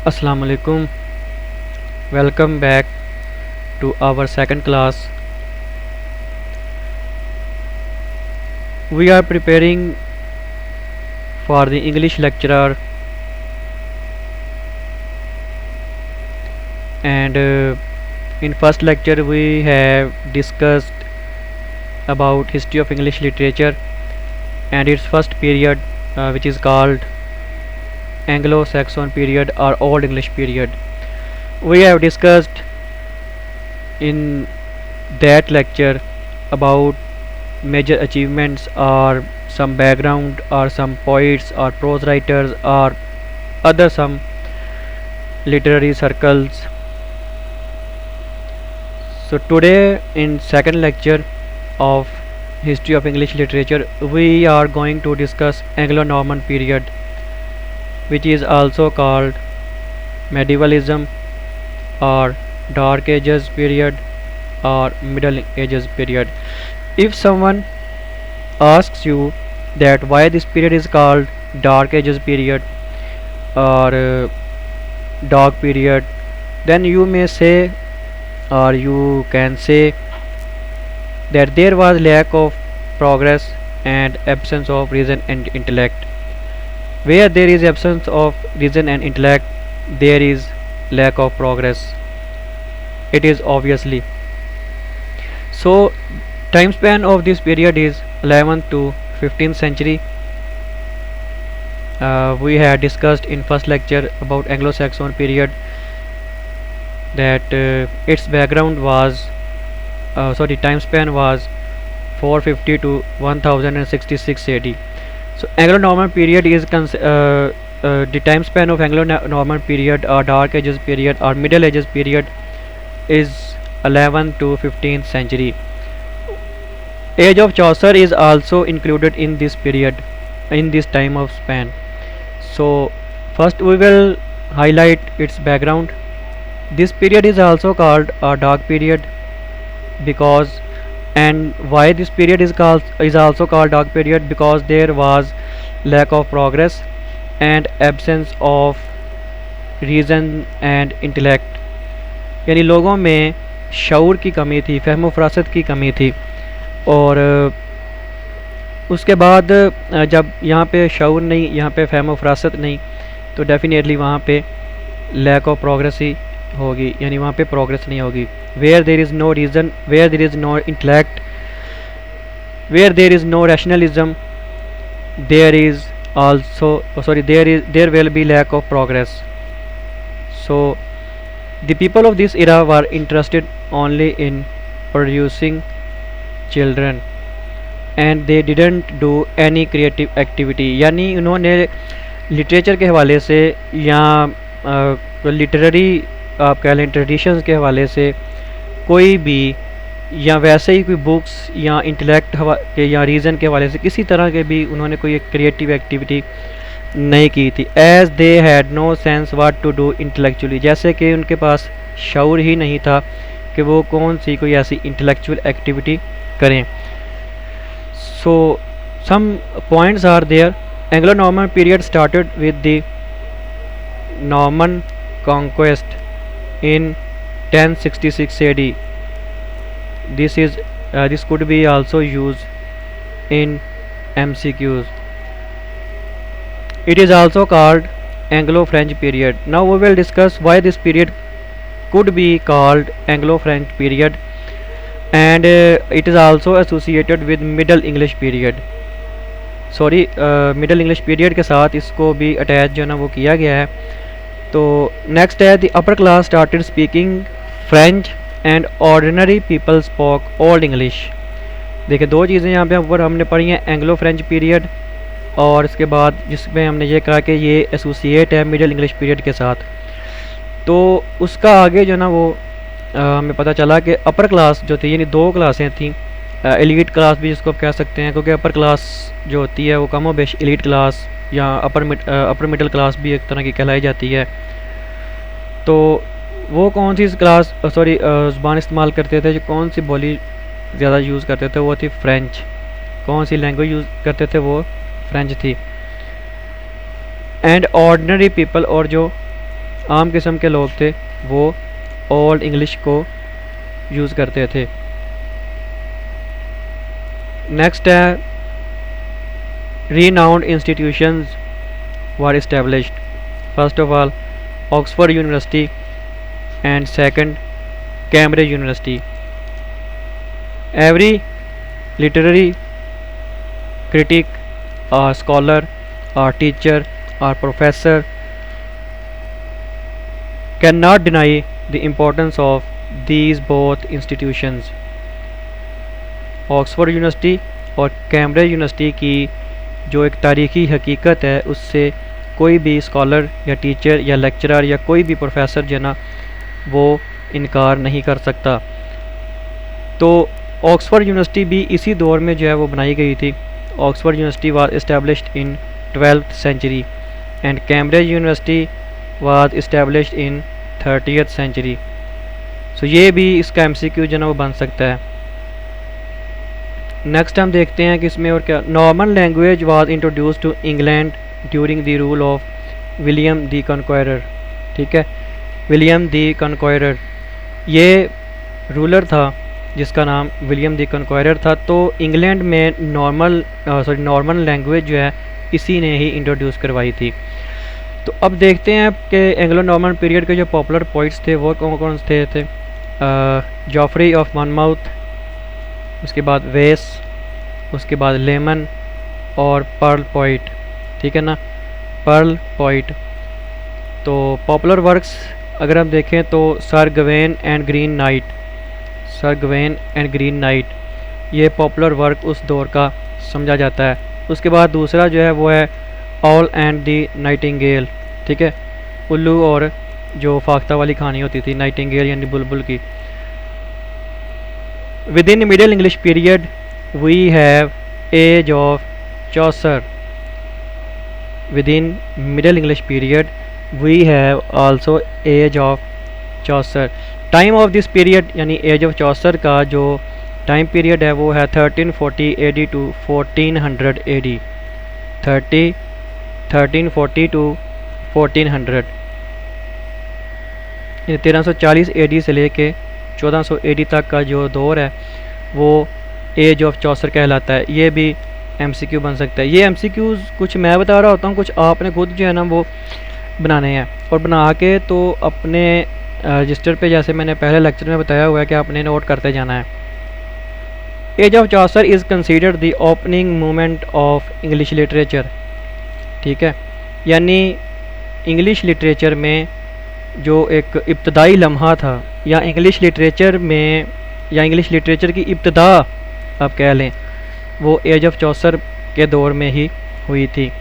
Assalamu alaikum. Welcome back to our second class. We are preparing for the English lecturer, and in first lecture we have discussed about history of English literature and its first period, which is called Anglo-Saxon period or Old English period. We have discussed in that lecture about major achievements or some background or some poets or prose writers or other some literary circles. So today in second lecture of history of English literature we are going to discuss Anglo-Norman period, which is also called medievalism or dark ages period or middle ages period. If someone asks you that why this period is called dark ages period or dark period, then you may say or you can say that there was lack of progress and absence of reason and intellect. Where there is absence of reason and intellect, there is lack of progress. It is obviously. So time span of this period is 11th to 15th century. We had discussed in first lecture about Anglo-Saxon period that its background was time span was 450 to 1066 AD. So Anglo-Norman period is the time span of Anglo-Norman period or dark ages period or middle ages period is 11th to 15th century. Age of Chaucer is also included in this period, in this time of span. So first we will highlight its background. This period is also called a dark period because, and why this period is also called dark period, because there was lack of progress and absence of reason and intellect, यानी लोगों में शऊर की कमी थी, फहम फरासत की कमी थी। और उसके बाद जब यहाँ पे शऊर नहीं, यहाँ पे फहम फरासत नहीं, तो डेफिनेटली वहाँ पे लैक ऑफ प्रोग्रेस ही होगी, यानी वहाँ पे प्रोग्रेस नहीं होगी। Where there is no reason, where there is no intellect, where there is no rationalism, there is also there will be lack of progress. So the people of this era were interested only in producing children and they didn't do any creative activity, यानी उन्होंने literature के हवाले से या literary आप कह लें traditions के हवाले से कोई भी या वैसे ही कोई बुक्स या इंटेलेक्ट के या रीज़न के हवाले से किसी तरह के भी उन्होंने कोई एक क्रिएटिव एक्टिविटी नहीं की थी। As they had no sense what to do intellectually, जैसे कि उनके पास शऊर ही नहीं था कि वो कौन सी कोई ऐसी इंटेलेक्चुअल एक्टिविटी करें। So some points are there. Anglo Norman period started with the Norman conquest in 1066 AD. This could be also used in MCQs. It is also called Anglo-French period. Now we will discuss why this period could be called Anglo-French period, and it is also associated with Middle English period. Middle English period के साथ इसको भी attach जो है ना वो किया गया है। तो नेक्स्ट है the upper class started speaking French and ordinary people spoke old English. देखिए दो चीज़ें यहाँ पे ऊपर हमने पढ़ी हैं, एंग्लो फ्रेंच पीरियड और इसके बाद जिसमें हमने ये कहा कि ये एसोसिएट है मिडल इंग्लिश पीरियड के साथ। तो उसका आगे जो ना वो हमें पता चला कि अपर क्लास जो थी, यानी दो क्लासें थी, एलीट क्लास भी जिसको आप कह सकते हैं, क्योंकि अपर क्लास जो होती है वो कम व बेश एलीट क्लास या अपर मिडिल क्लास भी एक तरह की कहलाई जाती है। तो वो कौन सी क्लास ज़ुबान इस्तेमाल करते थे, जो कौन सी बोली ज़्यादा यूज़ करते थे, वो थी फ्रेंच। कौन सी लैंग्वेज यूज़ करते थे, वो फ्रेंच थी। एंड ऑर्डिनरी पीपल, और जो आम किस्म के लोग थे वो ओल्ड इंग्लिश को यूज़ करते थे। नेक्स्ट है renowned institutions were established. First of all, Oxford University, and second, Cambridge University. Every literary critic or scholar or teacher or professor cannot deny the importance of these both institutions. Oxford university और Cambridge university की जो एक तारीखी हकीकत है उससे कोई भी स्कॉलर या टीचर या लेक्चरर या कोई भी प्रोफेसर जो है ना वो इनकार नहीं कर सकता। तो ऑक्सफोर्ड यूनिवर्सिटी भी इसी दौर में जो है वो बनाई गई थी। Oxford university was established in 12th century and Cambridge university was established in 30th century. So ये भी इसका MCQ जो है ना वो बन सकता है। नेक्स्ट हम देखते हैं कि इसमें और क्या। Norman language was introduce to England during the rule of William the Conqueror. ठीक है, विलियम द कॉन्क्वायरर ये रूलर था जिसका नाम विलियम द कॉन्क्वायरर था। तो इंग्लैंड में नॉर्मन लैंग्वेज जो है इसी ने ही इंट्रोड्यूस करवाई थी। तो अब देखते हैं कि एंग्लो नॉर्मन पीरियड के जो पॉपुलर पोइट्स थे वो कौन कौन थे। जॉफ्री ऑफ मॉनमाउथ, उसके बाद वेस, उसके बाद लेमन और पर्ल पॉइट। ठीक है ना, पर्ल पॉइट। तो पॉपुलर वर्क्स अगर हम देखें तो sir Gawain and Green Knight, sir Gawain and Green Knight ये पॉपुलर वर्क उस दौर का समझा जाता है। उसके बाद दूसरा जो है वो है ऑल एंड दी नाइटिंगेल। ठीक है, उल्लू और जो फाख्ता वाली कहानी होती थी, नाइटिंगेल यानी बुलबुल की। Within Middle English period, we have Age of Chaucer. Within Middle English period, we have also Age of Chaucer. Time of this period यानी Age of Chaucer का जो टाइम पीरियड है वो है 1340 AD to 1400 AD। 1340 to 1400 1340 AD से लेके 1400 AD तक का जो दौर है वो एज ऑफ चौसर कहलाता है। ये भी MCQ बन सकता है। ये MCQs कुछ मैं बता रहा होता हूँ, कुछ आपने खुद जो है ना वो बनाने हैं और बना के तो अपने रजिस्टर पे जैसे मैंने पहले लेक्चर में बताया हुआ है कि आपने नोट करते जाना है। Age of Chaucer is considered the opening movement of English literature. ठीक है, यानी इंग्लिश लिटरेचर में जो एक इब्तदाई लम्हा था या इंग्लिश लिटरेचर में या इंग्लिश लिटरेचर की इब्तदा आप कह लें वो एज ऑफ चौसर के दौर में ही हुई थी।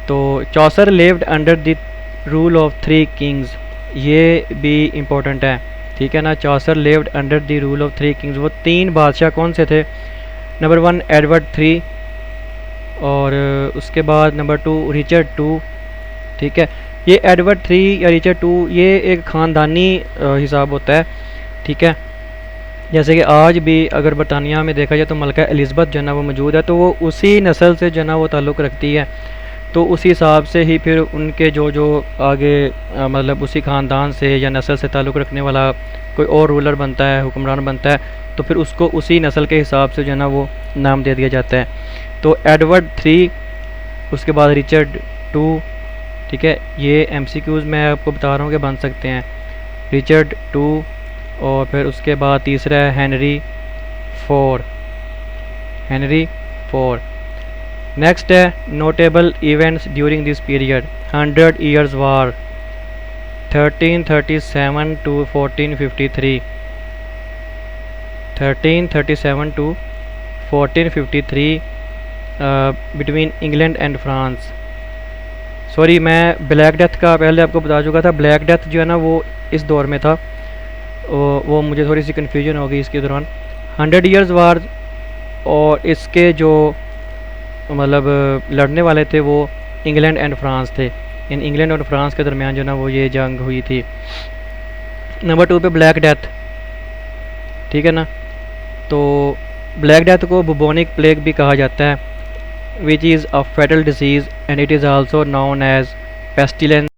तो Chaucer lived under the rule of 3 kings, ये भी इम्पोर्टेंट है। ठीक है ना, Chaucer lived under the rule of 3 kings. वो 3 बादशाह कौन से थे? नंबर 1 एडवर्ड 3 और उसके बाद नंबर 2 रिचर्ड 2। ठीक है, ये एडवर्ड 3 या रिचर्ड 2 ये एक ख़ानदानी हिसाब होता है। ठीक है, जैसे कि आज भी अगर बरतानिया में देखा जाए तो मलका एलिज़ाबेथ जो है ना वो मौजूद है, तो वो उसी नस्ल से जो है ना वो ताल्लुक़ रखती है। तो उसी हिसाब से ही फिर उनके जो आगे मतलब उसी ख़ानदान से या नस्ल से ताल्लुक़ रखने वाला कोई और रूलर बनता है, हुक्मरान बनता है, तो फिर उसको उसी नस्ल के हिसाब से जो है ना वो नाम दे दिया जाता है। तो एडवर्ड 3, उसके बाद रिचर्ड 2। ठीक है, ये MCQs मैं आपको बता रहा हूँ कि बन सकते हैं। रिचर्ड 2 और फिर उसके बाद तीसरा है हेनरी 4। हेनरी 4। नेक्स्ट है notable events during this period. 100 Years War 1337 to 1453। 1337 to 1453 between England and France. Sorry, मैं ब्लैक डेथ का पहले आपको बता चुका था। ब्लैक डेथ जो है ना वो इस दौर में था, वो मुझे थोड़ी सी कन्फ्यूजन हो गई इसके दौरान। 100 Years War और इसके जो मतलब लड़ने वाले थे वो इंग्लैंड एंड फ्रांस थे। इन इंग्लैंड और फ्रांस के दरमियान जो ना वो ये जंग हुई थी। नंबर 2 पे ब्लैक डेथ। ठीक है ना, तो ब्लैक डेथ को बुबोनिक प्लेग भी कहा जाता है, which is a fatal disease and it is also known as pestilence.